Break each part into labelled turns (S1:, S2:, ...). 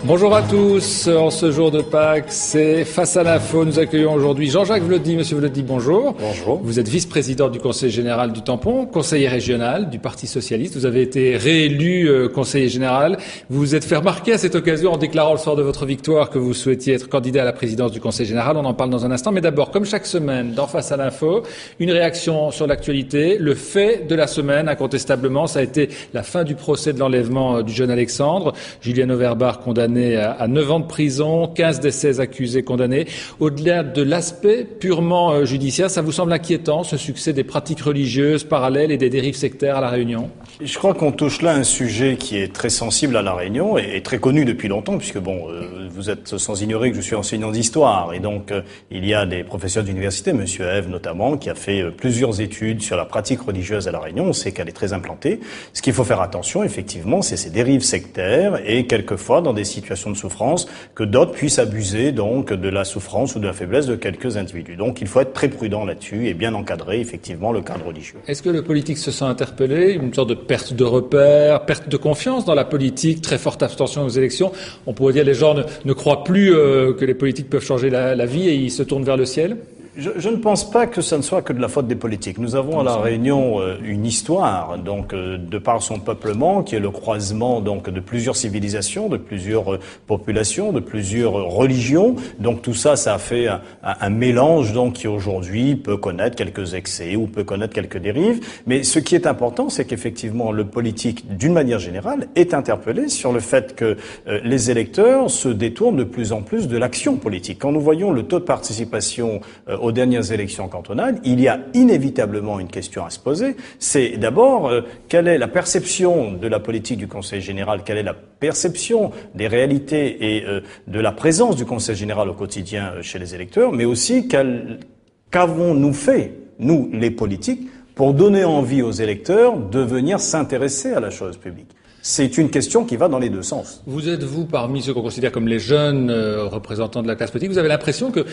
S1: Bonjour à tous, en ce jour de Pâques, c'est Face à l'info. Nous accueillons aujourd'hui Jean-Jacques Vlody. Monsieur Vlody, bonjour.
S2: Bonjour.
S1: Vous êtes vice-président du Conseil général du Tampon, conseiller régional du Parti socialiste. Vous avez été réélu conseiller général. Vous vous êtes fait remarquer à cette occasion en déclarant le soir de votre victoire que vous souhaitiez être candidat à la présidence du Conseil général. On en parle dans un instant. Mais d'abord, comme chaque semaine, dans Face à l'info, une réaction sur l'actualité. Le fait de la semaine, incontestablement, ça a été la fin du procès de l'enlèvement du jeune Alexandre. Julien Auverbar condamné à 9 ans de prison, 15 des 16 accusés condamnés. Au-delà de l'aspect purement judiciaire, ça vous semble inquiétant, ce succès des pratiques religieuses parallèles et des dérives sectaires à La Réunion?
S2: Je crois qu'on touche là un sujet qui est très sensible à La Réunion et très connu depuis longtemps, puisque vous êtes sans ignorer que je suis enseignant d'histoire. Et donc, il y a des professeurs d'université, Monsieur Ève notamment, qui a fait plusieurs études sur la pratique religieuse à La Réunion. On sait qu'elle est très implantée. Ce qu'il faut faire attention, effectivement, c'est ces dérives sectaires et quelquefois, dans des situations de souffrance, que d'autres puissent abuser donc de la souffrance ou de la faiblesse de quelques individus. Donc il faut être très prudent là-dessus et bien encadrer effectivement le cadre religieux.
S1: Est-ce que le politique se sent interpellé? Une sorte de perte de repères, perte de confiance dans la politique, très forte abstention aux élections. On pourrait dire que les gens ne croient plus que les politiques peuvent changer la vie et ils se tournent vers le ciel?
S2: Je ne pense pas que ça ne soit que de la faute des politiques. Nous avons à La Réunion une histoire, donc de par son peuplement, qui est le croisement donc de plusieurs civilisations, de plusieurs populations, de plusieurs religions. Donc tout ça, ça a fait un mélange donc qui aujourd'hui peut connaître quelques excès ou peut connaître quelques dérives. Mais ce qui est important, c'est qu'effectivement le politique, d'une manière générale, est interpellé sur le fait que les électeurs se détournent de plus en plus de l'action politique. Quand nous voyons le taux de participation aux dernières élections cantonales, il y a inévitablement une question à se poser. C'est d'abord, quelle est la perception de la politique du Conseil général, quelle est la perception des réalités et de la présence du Conseil général au quotidien chez les électeurs, mais aussi qu'avons-nous fait, nous, les politiques, pour donner envie aux électeurs de venir s'intéresser à la chose publique. C'est une question qui va dans les deux sens.
S1: Vous êtes, vous, parmi ceux qu'on considère comme les jeunes représentants de la classe politique, vous avez l'impression que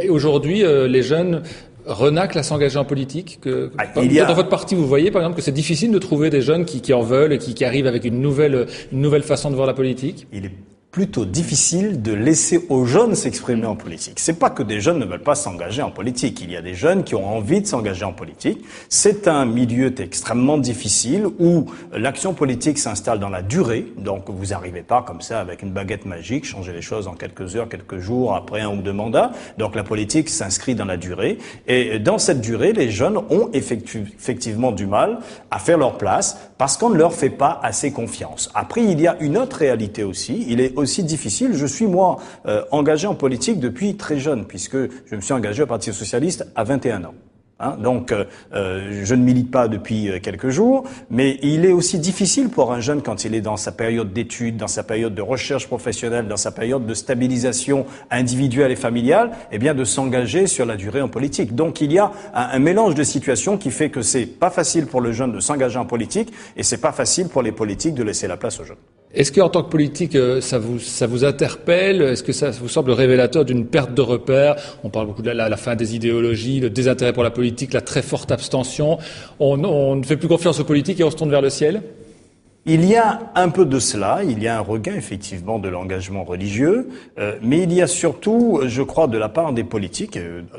S1: aujourd'hui, les jeunes renaclent à s'engager en politique? Dans votre parti, vous voyez, par exemple, que c'est difficile de trouver des jeunes qui en veulent et qui arrivent avec une nouvelle façon de voir la politique?
S2: Il est plutôt difficile de laisser aux jeunes s'exprimer en politique. C'est pas que des jeunes ne veulent pas s'engager en politique. Il y a des jeunes qui ont envie de s'engager en politique. C'est un milieu extrêmement difficile où l'action politique s'installe dans la durée. Donc, vous n'arrivez pas comme ça avec une baguette magique, changer les choses en quelques heures, quelques jours, après un ou deux mandats. Donc, la politique s'inscrit dans la durée. Et dans cette durée, les jeunes ont effectivement du mal à faire leur place parce qu'on ne leur fait pas assez confiance. Après, il y a une autre réalité aussi. Il est aussi difficile. Je suis, moi, engagé en politique depuis très jeune, puisque je me suis engagé au Parti socialiste à 21 ans. Donc, je ne milite pas depuis quelques jours, mais il est aussi difficile pour un jeune quand il est dans sa période d'études, dans sa période de recherche professionnelle, dans sa période de stabilisation individuelle et familiale, de s'engager sur la durée en politique. Donc, il y a un mélange de situations qui fait que c'est pas facile pour le jeune de s'engager en politique et c'est pas facile pour les politiques de laisser la place aux jeunes.
S1: Est-ce qu'en tant que politique, ça vous interpelle? Est-ce que ça vous semble révélateur d'une perte de repères? On parle beaucoup de la fin des idéologies, le désintérêt pour la politique, la très forte abstention. On ne fait plus confiance aux politiques et on se tourne vers le ciel?
S2: Il y a un peu de cela, il y a un regain effectivement de l'engagement religieux, mais il y a surtout, je crois, de la part des politiques,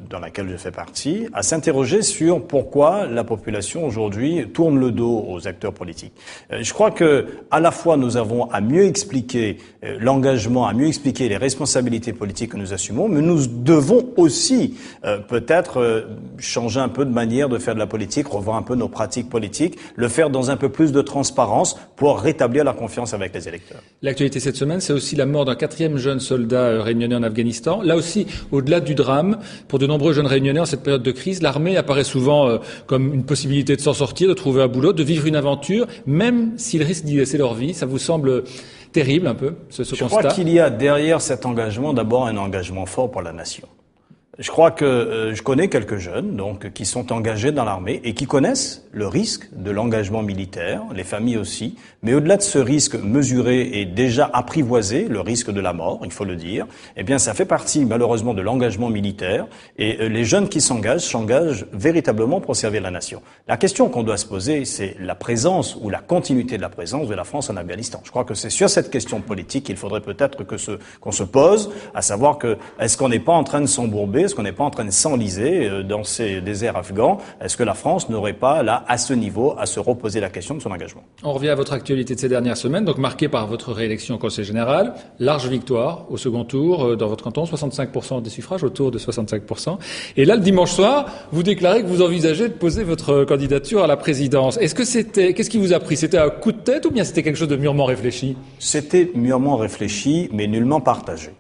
S2: dans laquelle je fais partie, à s'interroger sur pourquoi la population aujourd'hui tourne le dos aux acteurs politiques. Je crois que à la fois nous avons à mieux expliquer l'engagement, à mieux expliquer les responsabilités politiques que nous assumons, mais nous devons aussi peut-être changer un peu de manière de faire de la politique, revoir un peu nos pratiques politiques, le faire dans un peu plus de transparence, pour rétablir la confiance avec les électeurs.
S1: L'actualité cette semaine, c'est aussi la mort d'un 4e jeune soldat réunionnais en Afghanistan. Là aussi, au-delà du drame, pour de nombreux jeunes réunionnais en cette période de crise, l'armée apparaît souvent comme une possibilité de s'en sortir, de trouver un boulot, de vivre une aventure, même s'ils risquent d'y laisser leur vie. Ça vous semble terrible un peu, ce constat?
S2: Je crois qu'il y a derrière cet engagement d'abord un engagement fort pour la nation. Je crois que je connais quelques jeunes donc qui sont engagés dans l'armée et qui connaissent le risque de l'engagement militaire, les familles aussi. Mais au-delà de ce risque mesuré et déjà apprivoisé, le risque de la mort, il faut le dire, eh bien ça fait partie malheureusement de l'engagement militaire. Et les jeunes qui s'engagent véritablement pour servir la nation. La question qu'on doit se poser, c'est la présence ou la continuité de la présence de la France en Afghanistan. Je crois que c'est sur cette question politique qu'il faudrait peut-être qu'on se pose, à savoir que est-ce qu'on n'est pas en train de s'embourber, est-ce qu'on n'est pas en train de s'enliser dans ces déserts afghans? Est-ce que la France n'aurait pas, là, à ce niveau, à se reposer la question de son engagement?
S1: On revient à votre actualité de ces dernières semaines, donc marquée par votre réélection au Conseil général. Large victoire au second tour dans votre canton, 65% des suffrages, autour de 65%. Et là, le dimanche soir, vous déclarez que vous envisagez de poser votre candidature à la présidence. Qu'est-ce qui vous a pris? C'était un coup de tête ou bien c'était quelque chose de mûrement réfléchi?
S2: C'était mûrement réfléchi, mais nullement partagé.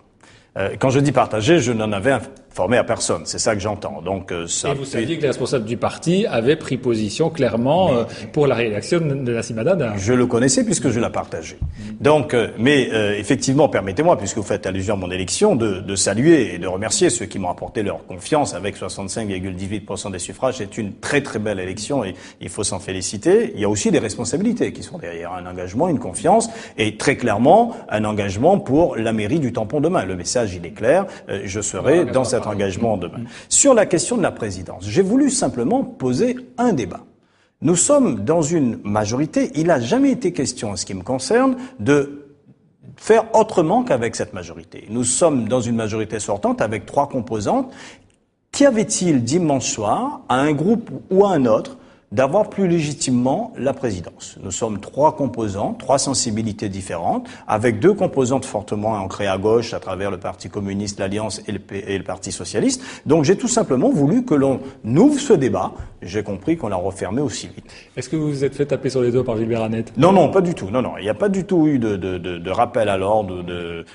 S2: Quand je dis partagé, je n'en avais informé à personne. C'est ça que j'entends. Donc, ça.
S1: Et vous saviez que les responsables du parti avaient pris position clairement pour la réélection de Nassima Dada.
S2: Je le connaissais puisque je l'ai partagé. Donc, effectivement, permettez-moi, puisque vous faites allusion à mon élection, de saluer et de remercier ceux qui m'ont apporté leur confiance avec 65,18% des suffrages. C'est une très très belle élection et il faut s'en féliciter. Il y a aussi des responsabilités qui sont derrière un engagement, une confiance et très clairement un engagement pour la mairie du Tampon demain. Le message, il est clair. Je serai dans cet engagement demain. Sur la question de la présidence, j'ai voulu simplement poser un débat. Nous sommes dans une majorité, il n'a jamais été question, en ce qui me concerne, de faire autrement qu'avec cette majorité. Nous sommes dans une majorité sortante avec 3 composantes. Qu'y avait-il dimanche soir à un groupe ou à un autre d'avoir plus légitimement la présidence? Nous sommes 3 composantes, 3 sensibilités différentes, avec 2 composantes fortement ancrées à gauche à travers le Parti communiste, l'Alliance et le Parti socialiste. Donc j'ai tout simplement voulu que l'on ouvre ce débat. J'ai compris qu'on l'a refermé aussi vite.
S1: Est-ce que vous vous êtes fait taper sur les doigts par Gilbert Annette?
S2: Non, pas du tout. Non, il n'y a pas du tout eu de rappel à l'ordre.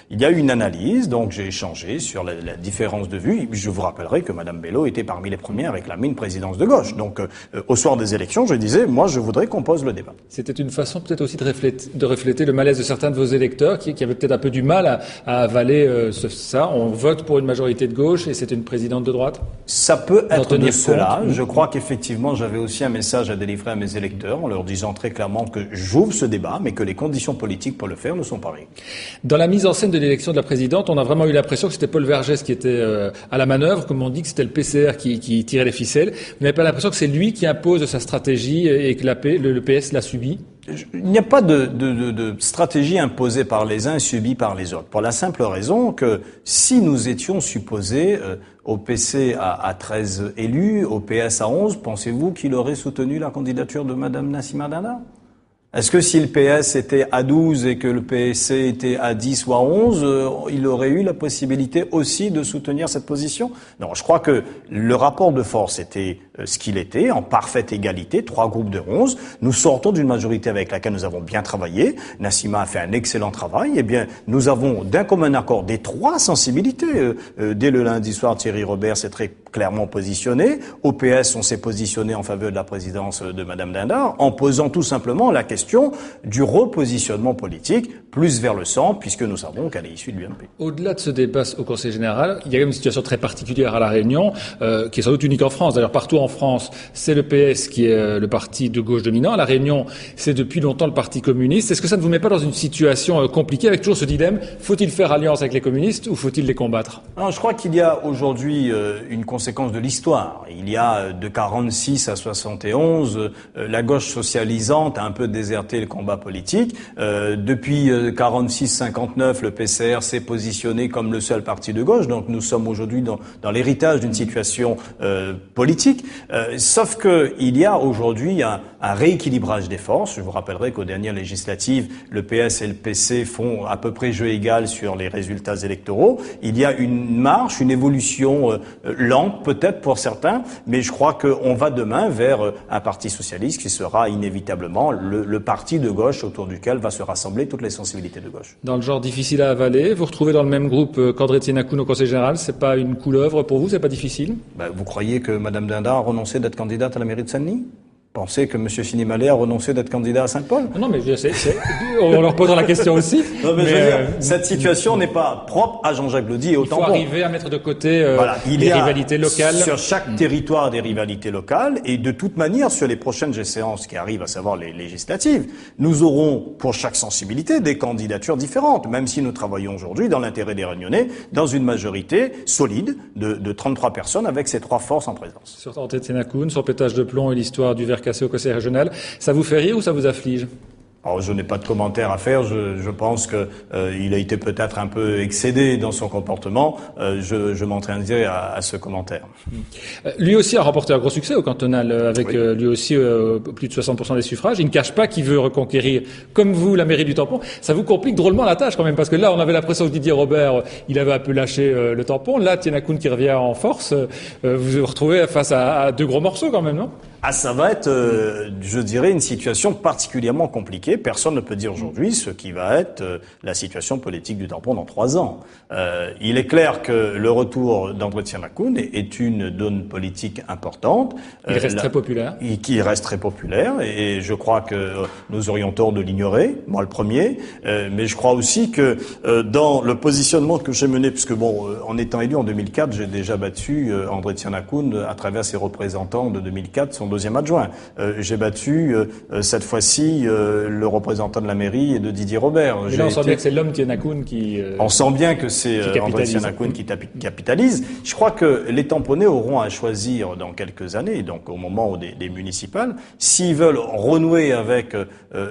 S2: Il y a eu une analyse, donc j'ai échangé sur la différence de vue. Je vous rappellerai que Madame Bello était parmi les premières à réclamer une présidence de gauche. Donc au soir des élections, je disais, moi, je voudrais qu'on pose le débat.
S1: C'était une façon peut-être aussi de refléter le malaise de certains de vos électeurs qui avaient peut-être un peu du mal à avaler ça. On vote pour une majorité de gauche et c'est une présidente de droite?
S2: Ça peut être de cela. Je crois qu'effectivement, j'avais aussi un message à délivrer à mes électeurs en leur disant très clairement que j'ouvre ce débat, mais que les conditions politiques pour le faire ne sont pas réunies.
S1: Dans la mise en scène de l'élection de la présidente, on a vraiment eu l'impression que c'était Paul Vergès qui était à la manœuvre, comme on dit que c'était le PCR qui tirait les ficelles. Vous n'avez pas l'impression que c'est lui qui impose sa stratégie et que le PS l'a subi?
S2: Il n'y a pas de stratégie imposée par les uns et subie par les autres. Pour la simple raison que si nous étions supposés au PC à 13 élus, au PS à 11, pensez-vous qu'il aurait soutenu la candidature de Madame Nassima Dada? Est-ce que si le PS était à 12 et que le PSC était à 10 ou à 11, il aurait eu la possibilité aussi de soutenir cette position? Non, je crois que le rapport de force était ce qu'il était, en parfaite égalité, 3 groupes de 11. Nous sortons d'une majorité avec laquelle nous avons bien travaillé. Nassima a fait un excellent travail. Eh bien, nous avons d'un commun accord des 3 sensibilités. Dès le lundi soir, Thierry Robert s'est très clairement positionné. Au PS, on s'est positionné en faveur de la présidence de Madame Dindar, en posant tout simplement la question du repositionnement politique, plus vers le centre, puisque nous savons qu'elle est issue de l'UMP.
S1: Au-delà de ce débat au Conseil général, il y a quand même une situation très particulière à La Réunion, qui est sans doute unique en France. D'ailleurs, partout en France, c'est le PS qui est le parti de gauche dominant. À La Réunion, c'est depuis longtemps le Parti communiste. Est-ce que ça ne vous met pas dans une situation compliquée, avec toujours ce dilemme, faut-il faire alliance avec les communistes ou faut-il les combattre?
S2: Non, je crois qu'il y a aujourd'hui une conséquence de l'histoire. Il y a de 46 à 71, la gauche socialisante a un peu déserté le combat politique. Depuis 46-59, le PCR s'est positionné comme le seul parti de gauche. Donc nous sommes aujourd'hui dans l'héritage d'une situation politique. Sauf que il y a aujourd'hui un rééquilibrage des forces. Je vous rappellerai qu'aux dernières législatives, le PS et le PC font à peu près jeu égal sur les résultats électoraux. Il y a une marche, une évolution lente peut-être pour certains, mais je crois qu'on va demain vers un parti socialiste qui sera inévitablement le parti de gauche autour duquel va se rassembler toutes les sensibilités de gauche.
S1: Dans le genre difficile à avaler, vous retrouvez dans le même groupe qu'André Tienakoun au Conseil général, c'est pas une couleuvre pour vous, c'est pas difficile?
S2: Vous croyez que Madame Dindar a renoncé d'être candidate à la mairie de Saint-Denis? Pensez que M. Sinimalé a renoncé d'être candidat à Saint-Paul?
S1: Non, mais on leur posera la question aussi.
S2: Non, mais je veux dire, cette situation n'est pas propre à Jean-Jacques Ledy et au tampon.
S1: Il faut arriver à mettre de côté
S2: il
S1: les
S2: y a
S1: rivalités locales.
S2: Sur chaque territoire des rivalités locales, et de toute manière, sur les prochaines échéances qui arrivent, à savoir les législatives, nous aurons, pour chaque sensibilité, des candidatures différentes, même si nous travaillons aujourd'hui dans l'intérêt des Réunionnais, dans une majorité solide de 33 personnes avec ces 3 forces en présence.
S1: Sur Tenakun, son pétage de plomb et l'histoire du verre cassé au conseil régional, ça vous fait rire ou ça vous afflige?
S2: Alors, je n'ai pas de commentaire à faire. Je pense que il a été peut-être un peu excédé dans son comportement. Je m'entraînerai à ce commentaire.
S1: Lui aussi a remporté un gros succès au cantonal, avec lui aussi plus de 60% des suffrages. Il ne cache pas qu'il veut reconquérir, comme vous, la mairie du Tampon. Ça vous complique drôlement la tâche quand même, parce que là, on avait l'impression que Didier Robert, il avait un peu lâché le Tampon. Là, Tenakun qui revient en force, vous vous retrouvez face à 2 gros morceaux quand même, non?
S2: Ah, ça va être, je dirais, une situation particulièrement compliquée. Personne ne peut dire aujourd'hui ce qui va être la situation politique du Tampon dans 3 ans. Il est clair que le retour d'André Tenakun est une donne politique importante.
S1: Il reste très populaire.
S2: Qui reste très populaire, et je crois que nous aurions tort de l'ignorer, moi le premier. Mais je crois aussi que dans le positionnement que j'ai mené, puisque en étant élu en 2004, j'ai déjà battu André Tenakun à travers ses représentants de 2004, son 2e adjoint. J'ai battu cette fois-ci le représentant de la mairie et de Didier Robert.
S1: Et là, on sent bien que c'est l'homme Tenakun qui
S2: on sent bien que c'est André Tenakun qui capitalise. Je crois que les Tamponnais auront à choisir dans quelques années, donc au moment des municipales, s'ils veulent renouer avec,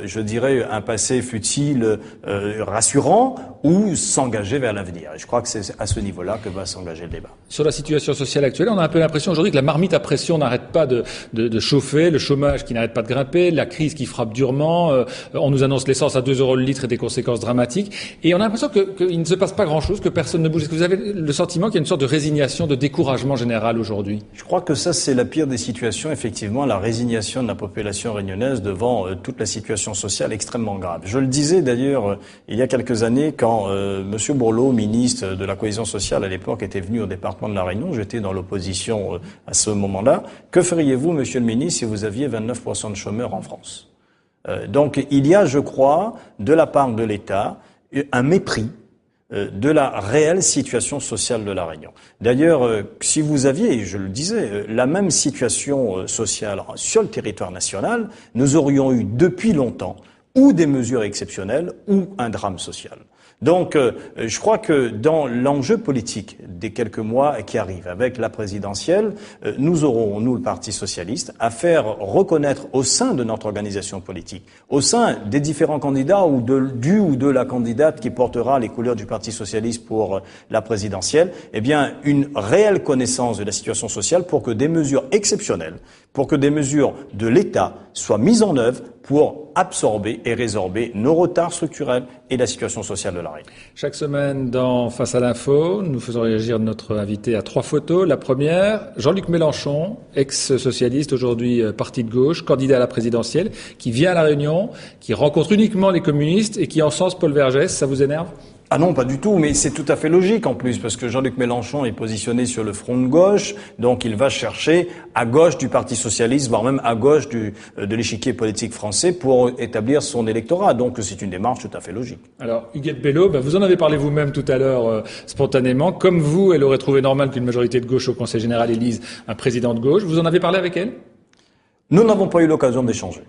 S2: je dirais, un passé futile, rassurant, ou s'engager vers l'avenir. Et je crois que c'est à ce niveau-là que va s'engager le débat.
S1: Sur la situation sociale actuelle, on a un peu l'impression aujourd'hui que la marmite à pression n'arrête pas de chauffer, le chômage qui n'arrête pas de grimper, la crise qui frappe durement, on nous annonce l'essence à 2 € le litre et des conséquences dramatiques. Et on a l'impression qu'il ne se passe pas grand-chose, que personne ne bouge. Est-ce que vous avez le sentiment qu'il y a une sorte de résignation, de découragement général aujourd'hui?
S2: Je crois que ça, c'est la pire des situations, effectivement, la résignation de la population réunionnaise devant toute la situation sociale extrêmement grave. Je le disais d'ailleurs il y a quelques années quand Monsieur Borloo, ministre de la Cohésion sociale à l'époque, était venu au département de la Réunion. J'étais dans l'opposition à ce moment-là. Que feriez-vous, Monsieur le ministre, si vous aviez 29% de chômeurs en France? Donc il y a, je crois, de la part de l'État, un mépris de la réelle situation sociale de la Réunion. D'ailleurs, si vous aviez, je le disais, la même situation sociale sur le territoire national, nous aurions eu depuis longtemps ou des mesures exceptionnelles ou un drame social. Donc, je crois que dans l'enjeu politique des quelques mois qui arrivent, avec la présidentielle, nous aurons, nous, le Parti socialiste, à faire reconnaître au sein de notre organisation politique, au sein des différents candidats ou de la candidate qui portera les couleurs du Parti socialiste pour la présidentielle, eh bien, une réelle connaissance de la situation sociale pour que des mesures exceptionnelles, pour que des mesures de l'État soient mises en œuvre pour absorber et résorber nos retards structurels et la situation sociale de la Réunion.
S1: Chaque semaine, dans Face à l'info, nous faisons réagir notre invité à 3 photos. La première, Jean-Luc Mélenchon, ex-socialiste, aujourd'hui parti de gauche, candidat à la présidentielle, qui vient à La Réunion, qui rencontre uniquement les communistes et qui encense Paul Vergès. Ça vous énerve ?
S2: Ah non, pas du tout, mais c'est tout à fait logique en plus, parce que Jean-Luc Mélenchon est positionné sur le front de gauche, donc il va chercher à gauche du Parti socialiste, voire même à gauche de l'échiquier politique français pour établir son électorat. Donc c'est une démarche tout à fait logique.
S1: Alors, Huguette Bello, vous en avez parlé vous-même tout à l'heure spontanément. Comme vous, elle aurait trouvé normal qu'une majorité de gauche au Conseil général élise un président de gauche. Vous en avez parlé avec elle ?
S2: Nous n'avons pas eu l'occasion d'échanger.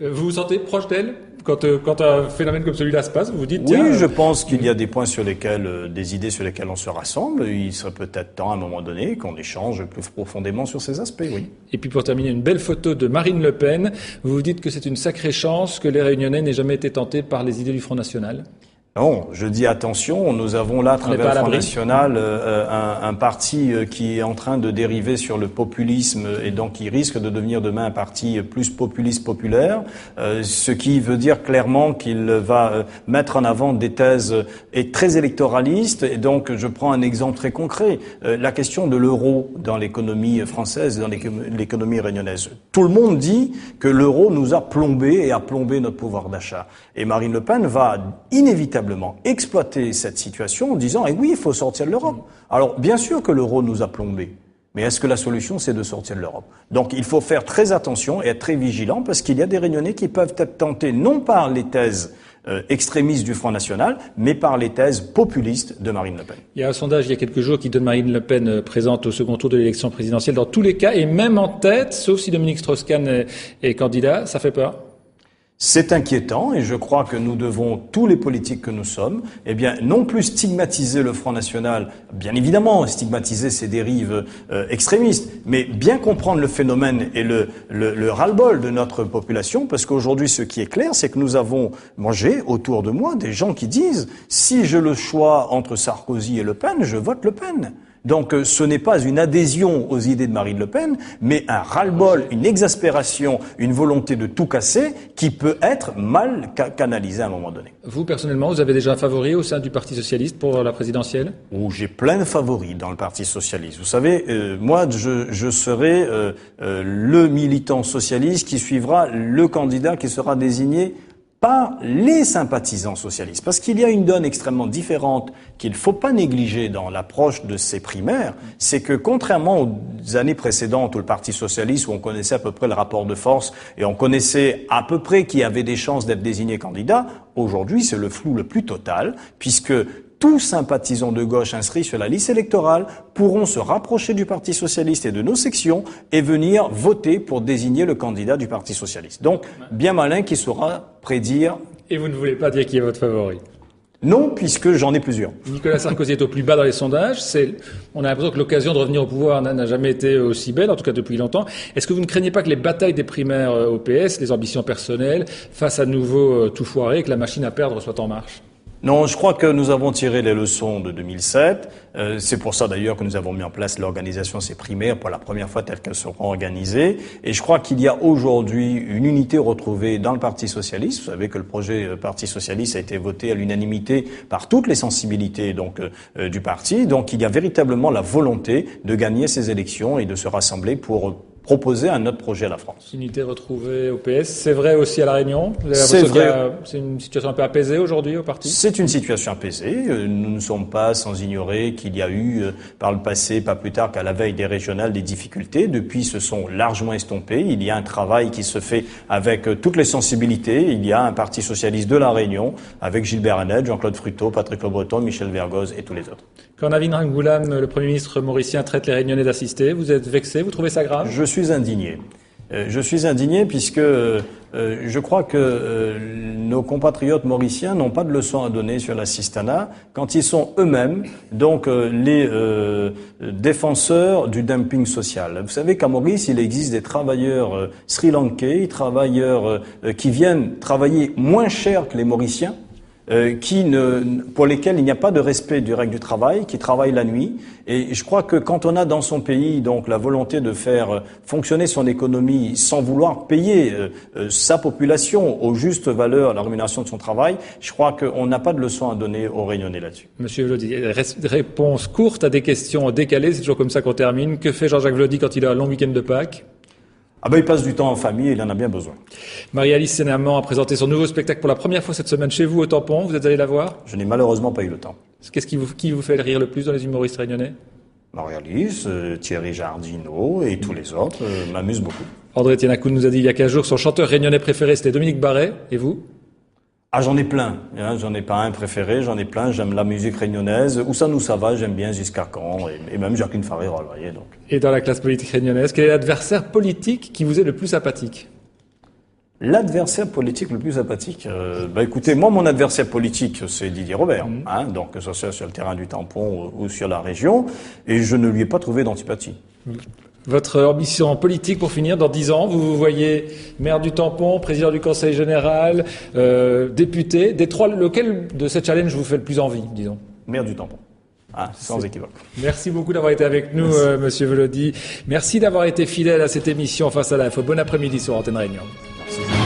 S1: Vous vous sentez proche d'elle quand un phénomène comme celui-là se passe? Vous vous dites
S2: oui, je pense qu'il y a des points sur lesquels, des idées sur lesquelles on se rassemble. Il serait peut-être temps à un moment donné qu'on échange plus profondément sur ces aspects, oui.
S1: Et puis pour terminer, une belle photo de Marine Le Pen. Vous vous dites que c'est une sacrée chance que les Réunionnais n'aient jamais été tentés par les idées du Front National?
S2: Non, je dis attention, nous avons là, à travers le Front National, un parti qui est en train de dériver sur le populisme et donc qui risque de devenir demain un parti plus populiste populaire, ce qui veut dire clairement qu'il va mettre en avant des thèses très électoralistes. Et donc, je prends un exemple très concret, la question de l'euro dans l'économie française, dans l'économie réunionnaise. Tout le monde dit que l'euro nous a plombé et a plombé notre pouvoir d'achat. Et Marine Le Pen va inévitablement exploiter cette situation en disant « Eh oui, il faut sortir de l'Europe ». Alors, bien sûr que l'euro nous a plombés. Mais est-ce que la solution, c'est de sortir de l'Europe? Donc il faut faire très attention et être très vigilant parce qu'il y a des Réunionnais qui peuvent être tentés non par les thèses extrémistes du Front National, mais par les thèses populistes de Marine Le Pen.
S1: Il y a un sondage il y a quelques jours qui donne Marine Le Pen présente au second tour de l'élection présidentielle dans tous les cas et même en tête, sauf si Dominique Strauss-Kahn est candidat. Ça fait peur?
S2: C'est inquiétant et je crois que nous devons, tous les politiques que nous sommes, eh bien, non plus stigmatiser le Front National, bien évidemment stigmatiser ses dérives extrémistes, mais bien comprendre le phénomène et le ras-le-bol de notre population, parce qu'aujourd'hui, ce qui est clair, c'est que moi j'ai autour de moi des gens qui disent, si j'ai le choix entre Sarkozy et Le Pen, je vote Le Pen. Donc ce n'est pas une adhésion aux idées de Marine Le Pen, mais un ras-le-bol, une exaspération, une volonté de tout casser qui peut être mal canalisée à un moment donné.
S1: Vous, personnellement, vous avez déjà un favori au sein du Parti Socialiste pour la présidentielle?
S2: J'ai plein de favoris dans le Parti Socialiste. Vous savez, moi, je serai le militant socialiste qui suivra le candidat qui sera désigné par les sympathisants socialistes. Parce qu'il y a une donne extrêmement différente qu'il ne faut pas négliger dans l'approche de ces primaires, c'est que contrairement aux années précédentes où le Parti socialiste, où on connaissait à peu près le rapport de force et on connaissait à peu près qui avait des chances d'être désigné candidat, aujourd'hui c'est le flou le plus total, puisque tous sympathisants de gauche inscrits sur la liste électorale pourront se rapprocher du Parti socialiste et de nos sections et venir voter pour désigner le candidat du Parti socialiste. Donc, bien malin qui saura prédire.
S1: Et vous ne voulez pas dire qui est votre favori?
S2: Non, puisque j'en ai plusieurs.
S1: Nicolas Sarkozy est au plus bas dans les sondages. On a l'impression que l'occasion de revenir au pouvoir n'a jamais été aussi belle, en tout cas depuis longtemps. Est-ce que vous ne craignez pas que les batailles des primaires au PS, les ambitions personnelles, fassent à nouveau tout foirer et que la machine à perdre soit en marche?
S2: Non, je crois que nous avons tiré les leçons de 2007. C'est pour ça d'ailleurs que nous avons mis en place l'organisation de ces primaires pour la première fois telles qu'elles seront organisées. Et je crois qu'il y a aujourd'hui une unité retrouvée dans le Parti socialiste. Vous savez que le projet Parti socialiste a été voté à l'unanimité par toutes les sensibilités du parti. Donc il y a véritablement la volonté de gagner ces élections et de se rassembler pour proposer un autre projet à la France.
S1: Unité retrouvée au PS, c'est vrai aussi à La Réunion?
S2: C'est vrai.
S1: C'est une situation un peu apaisée aujourd'hui au parti?
S2: C'est une situation apaisée. Nous ne sommes pas sans ignorer qu'il y a eu par le passé, pas plus tard qu'à la veille des régionales, des difficultés. Depuis, se sont largement estompées. Il y a un travail qui se fait avec toutes les sensibilités. Il y a un Parti socialiste de La Réunion avec Gilbert Annette, Jean-Claude Fruteau, Patrick Le Breton, Michel Vergoz et tous les autres.
S1: Quand Navin Rangoulam, le Premier ministre mauricien, traite les Réunionnais d'assister, vous êtes vexé? Vous trouvez ça grave?
S2: Je suis indigné. Je suis indigné puisque je crois que nos compatriotes mauriciens n'ont pas de leçons à donner sur l'assistanat quand ils sont eux-mêmes les défenseurs du dumping social. Vous savez qu'à Maurice, il existe des travailleurs sri-lankais, travailleurs qui viennent travailler moins cher que les Mauriciens, pour lesquels il n'y a pas de respect des règles du travail, qui travaillent la nuit. Et je crois que quand on a dans son pays donc la volonté de faire fonctionner son économie sans vouloir payer sa population aux justes valeurs, la rémunération de son travail, je crois qu'on n'a pas de leçon à donner aux Réunionnais là-dessus.
S1: Monsieur Vlody, réponse courte à des questions décalées, c'est toujours comme ça qu'on termine. Que fait Jean-Jacques Vlody quand il a un long week-end de Pâques?
S2: Il passe du temps en famille et il en a bien besoin.
S1: Marie-Alice Sénamant a présenté son nouveau spectacle pour la première fois cette semaine chez vous au Tampon. Vous êtes allé la voir?
S2: Je n'ai malheureusement pas eu le temps.
S1: Qui vous fait rire le plus dans les humoristes réunionnais?
S2: Marie-Alice, Thierry Jardineau et tous les autres m'amusent beaucoup.
S1: André Tianakoun nous a dit il y a 15 jours que son chanteur réunionnais préféré c'était Dominique Barret. Et vous?
S2: J'en ai plein. J'en ai pas un préféré, j'en ai plein. J'aime la musique réunionnaise. Où ça va, j'aime bien Giscard Caron et même Jacqueline Farérol, vous voyez, donc.
S1: Et dans la classe politique réunionnaise, quel est l'adversaire politique qui vous est le plus sympathique?
S2: L'adversaire politique le plus sympathique, écoutez, moi mon adversaire politique c'est Didier Robert, donc que ce soit sur le terrain du Tampon ou sur la région, et je ne lui ai pas trouvé d'antipathie.
S1: Votre ambition politique pour finir, dans 10 ans, vous vous voyez maire du Tampon, président du Conseil général, député, des trois, lequel de ces challenges vous fait le plus envie, disons?
S2: Maire du Tampon. Sans équivoque.
S1: Merci beaucoup d'avoir été avec nous, Monsieur Vlody. Merci d'avoir été fidèle à cette émission Face à l'info. Bon après-midi sur Antenne Réunion.
S2: Merci.